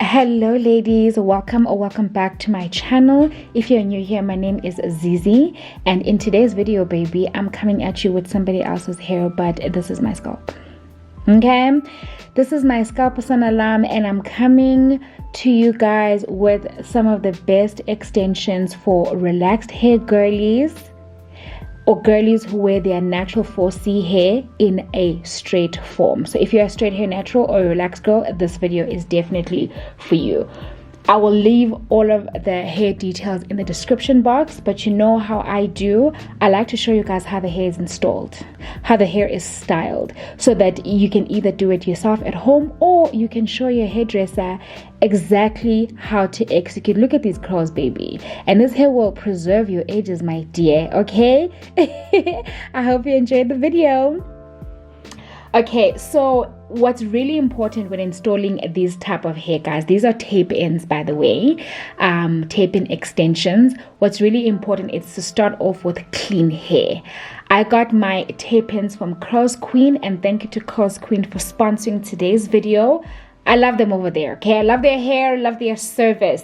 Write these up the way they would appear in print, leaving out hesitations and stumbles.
Hello ladies, welcome or welcome back to my channel. If you're new here, my name is Zizi, and in today's video, baby, I'm coming at you with somebody else's hair, but this is my scalp. Okay, this is my scalp alarm, and I'm coming to you guys with some of the best extensions for relaxed hair girlies or girlies who wear their natural 4C hair in a straight form. So if you're a straight hair natural or a relaxed girl, this video is definitely for you. I will leave all of the hair details in the description box, but you know how I do. I like to show you guys how the hair is installed, how the hair is styled, so that you can either do it yourself at home or you can show your hairdresser exactly how to execute. Look at these curls, baby, and this hair will preserve your edges, my dear. Okay. I hope you enjoyed the video. Okay, so what's really important when installing these type of hair, guys, these are tape ends, by the way, tape in extensions. What's really important is to start off with clean hair. I got my tape ends from CurlsQueen, and thank you to CurlsQueen for sponsoring today's video. I love them over there. Okay, I love their hair, love their service.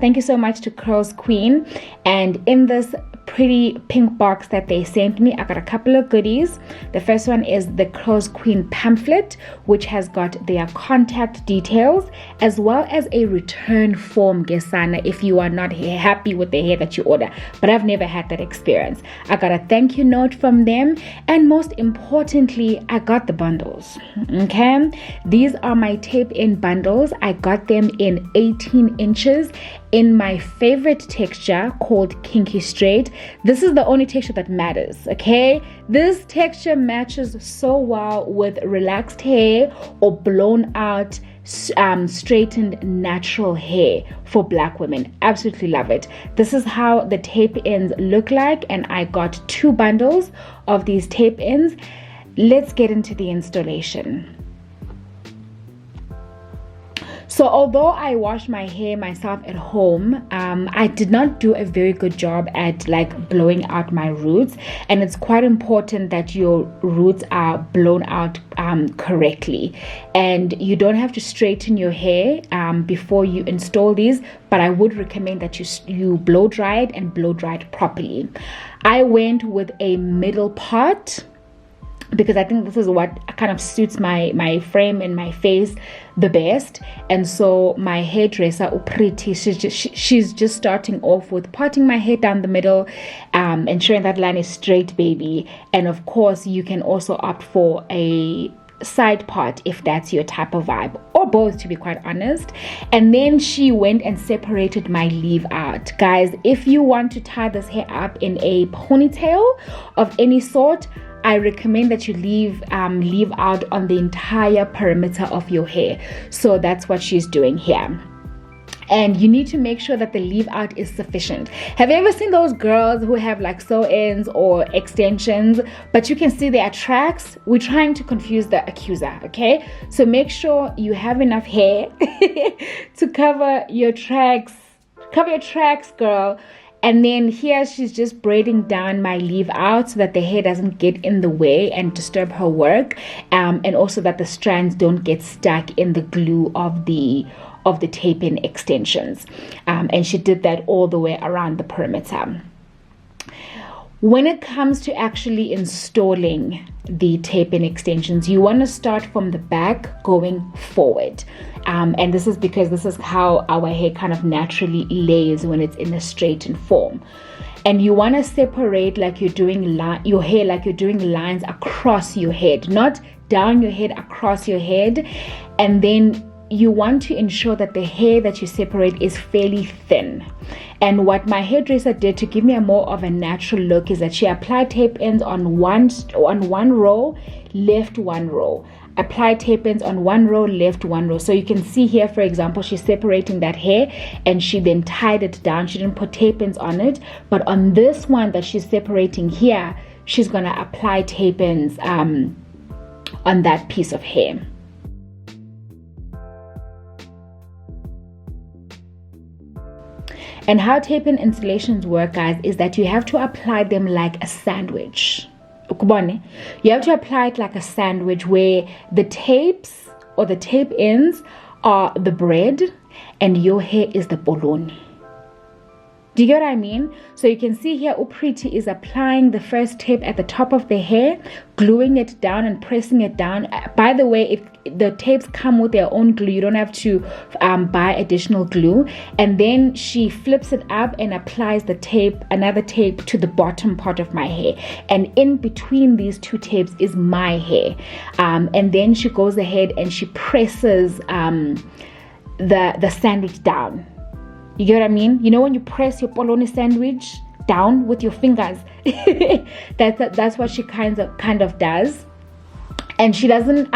Thank you so much to CurlsQueen. And in this pretty pink box that they sent me, I got a couple of goodies. The first one is the CurlsQueen pamphlet, which has got their contact details as well as a return form, Gesana, if you are not happy with the hair that you order. But I've never had that experience. I got a thank you note from them, and most importantly, I got the bundles. Okay, these are my tape in bundles. I got them in 18 inches in my favorite texture called Kinky Straight. This is the only texture that matters. Okay, this texture matches so well with relaxed hair or blown out straightened natural hair for black women. Absolutely love it. This is how the tape ends look like, and I got 2 bundles of these tape ends. Let's get into the installation. So although I wash my hair myself at home, I did not do a very good job at like blowing out my roots, and it's quite important that your roots are blown out correctly, and you don't have to straighten your hair before you install these, but I would recommend that you blow dry it and blow dry it properly. I went with a middle part because I think this is what kind of suits my frame and my face the best. And so my hairdresser, Upriti, she's just starting off with parting my hair down the middle, ensuring that line is straight, baby. And of course, you can also opt for a side part if that's your type of vibe, or both, to be quite honest. And then she went and separated my leave out. Guys, if you want to tie this hair up in a ponytail of any sort, I recommend that you leave out on the entire perimeter of your hair. So that's what she's doing here. And you need to make sure that the leave out is sufficient. Have you ever seen those girls who have like sew-ins or extensions, but you can see their tracks? We're trying to confuse the accuser, okay? So make sure you have enough hair to cover your tracks. Cover your tracks, girl. And then here she's just braiding down my leave out so that the hair doesn't get in the way and disturb her work, and also that the strands don't get stuck in the glue of the tape in extensions. And she did that all the way around the perimeter. When it comes to actually installing the tape in extensions, you want to start from the back going forward. And this is because this is how our hair kind of naturally lays when it's in a straightened form. And you want to separate like you're doing your hair, like you're doing lines across your head, not down your head, across your head. And then you want to ensure that the hair that you separate is fairly thin. And what my hairdresser did to give me a more of a natural look is that she applied tape ends on one row, left one row. Apply tape ends on one row, left one row. So you can see here, for example, she's separating that hair and she then tied it down. She didn't put tape ends on it, but on this one that she's separating here, she's gonna apply tape ends on that piece of hair. And how tape-in installations work, guys, is that you have to apply them like a sandwich. You have to apply it like a sandwich, where the tapes or the tape ends are the bread and your hair is the poloni. Do you get what I mean? So you can see here Upriti is applying the first tape at the top of the hair, gluing it down and pressing it down. By the way, if the tapes come with their own glue, you don't have to buy additional glue. And then she flips it up and applies the tape, another tape, to the bottom part of my hair. And in between these two tapes is my hair. And then she goes ahead and she presses the sandwich down. You get what I mean? You know when you press your poloni sandwich down with your fingers? That's what she kind of does. And she doesn't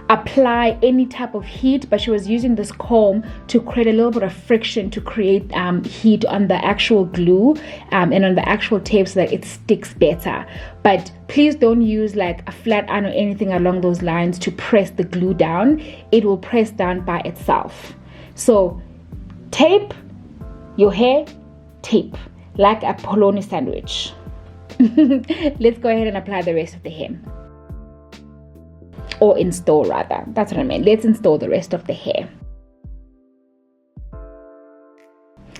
apply any type of heat, but she was using this comb to create a little bit of friction to create heat on the actual glue and on the actual tape so that it sticks better. But please don't use like a flat iron or anything along those lines to press the glue down. It will press down by itself. So tape your hair, tape, like a poloni sandwich. Let's go ahead and apply the rest of the hair. Or install rather. That's what I mean. Let's install the rest of the hair.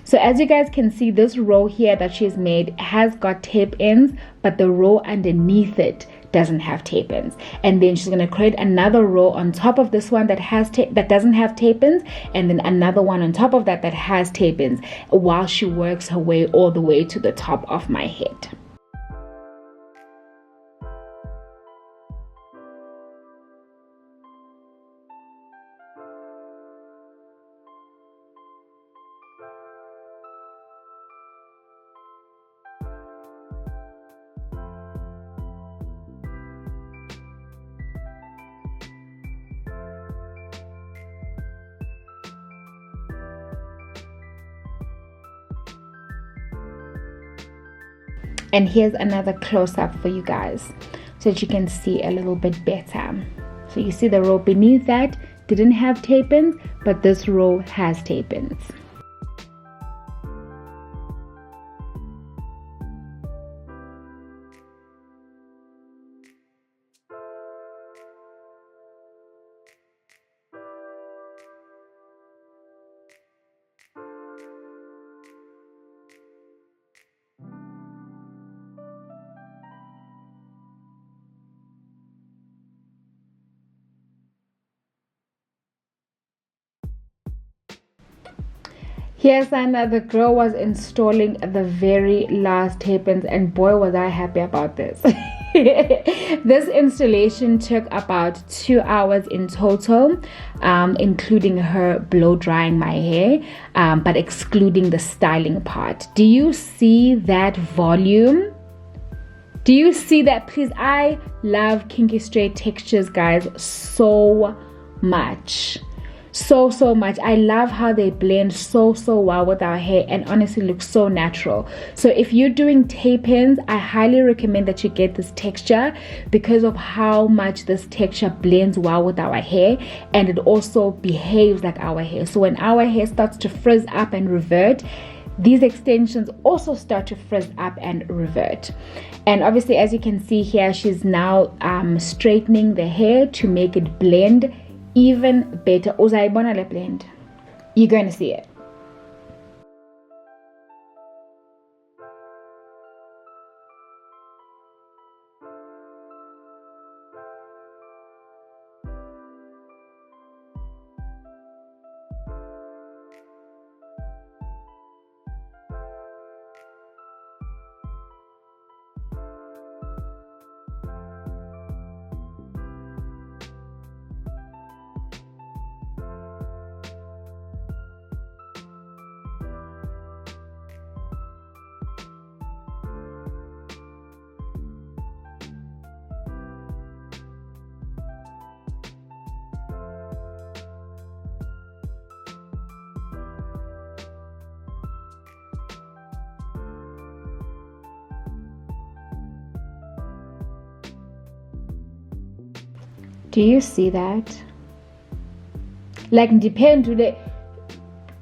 So as you guys can see, this row here that she's made has got tape ends, but the row underneath it doesn't have tape ends. And then she's going to create another row on top of this one that has that doesn't have tape ends, and then another one on top of that that has tape ends, while she works her way all the way to the top of my head. And here's another close-up for you guys so that you can see a little bit better. So you see the row beneath that didn't have tape ends, but this row has tape ends. Here's another girl was installing the very last tape ends, and boy was I happy about this. This installation took about 2 hours in total, including her blow drying my hair, but excluding the styling part. Do you see that volume? Do you see that? Please, I love Kinky Straight textures, guys, so much. So much. I love how they blend so well with our hair and honestly look so natural. So if you're doing tape ends, I highly recommend that you get this texture because of how much this texture blends well with our hair, and it also behaves like our hair. So when our hair starts to frizz up and revert, these extensions also start to frizz up and revert. And obviously, as you can see here, she's now straightening the hair to make it blend even better. Uzayibona le blend. You're going to see it. Do you see that? Like, depend to the.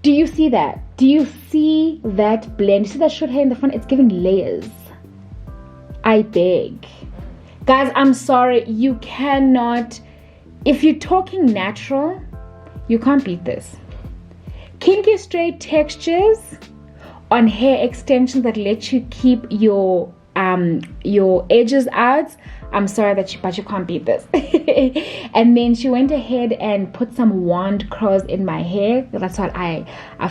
Do you see that? Do you see that blend? You see that short hair in the front? It's giving layers. I beg. Guys, I'm sorry. You cannot. If you're talking natural, You can't beat this. Kinky Straight textures on hair extensions that let you keep your edges out. I'm sorry but you can't beat this. And then she went ahead and put some wand curls in my hair. That's what I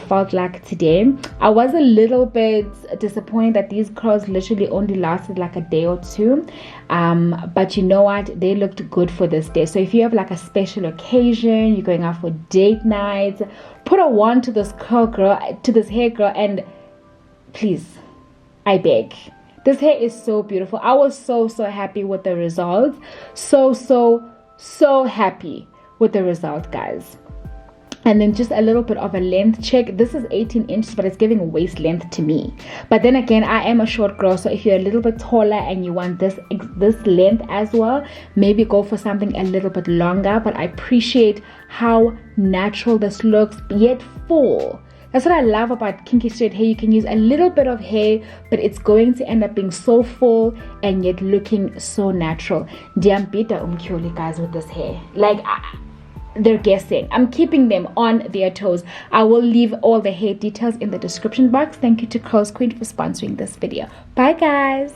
felt like today. I was a little bit disappointed that these curls literally only lasted like a day or two, but you know what, they looked good for this day. So if you have like a special occasion, you're going out for date nights, put a wand to this hair girl, and please, I beg. This hair is so beautiful. I was so happy with the results. So happy with the result, guys. And then just a little bit of a length check. This is 18 inches, but it's giving waist length to me. But then again, I am a short girl, so if you're a little bit taller and you want this length as well, maybe go for something a little bit longer. But I appreciate how natural this looks, yet full. That's what I love about Kinky Straight hair. You can use a little bit of hair, but it's going to end up being so full and yet looking so natural. Diambita umkyoli, guys, with this hair. Like, they're guessing. I'm keeping them on their toes. I will leave all the hair details in the description box. Thank you to CurlsQueen for sponsoring this video. Bye, guys.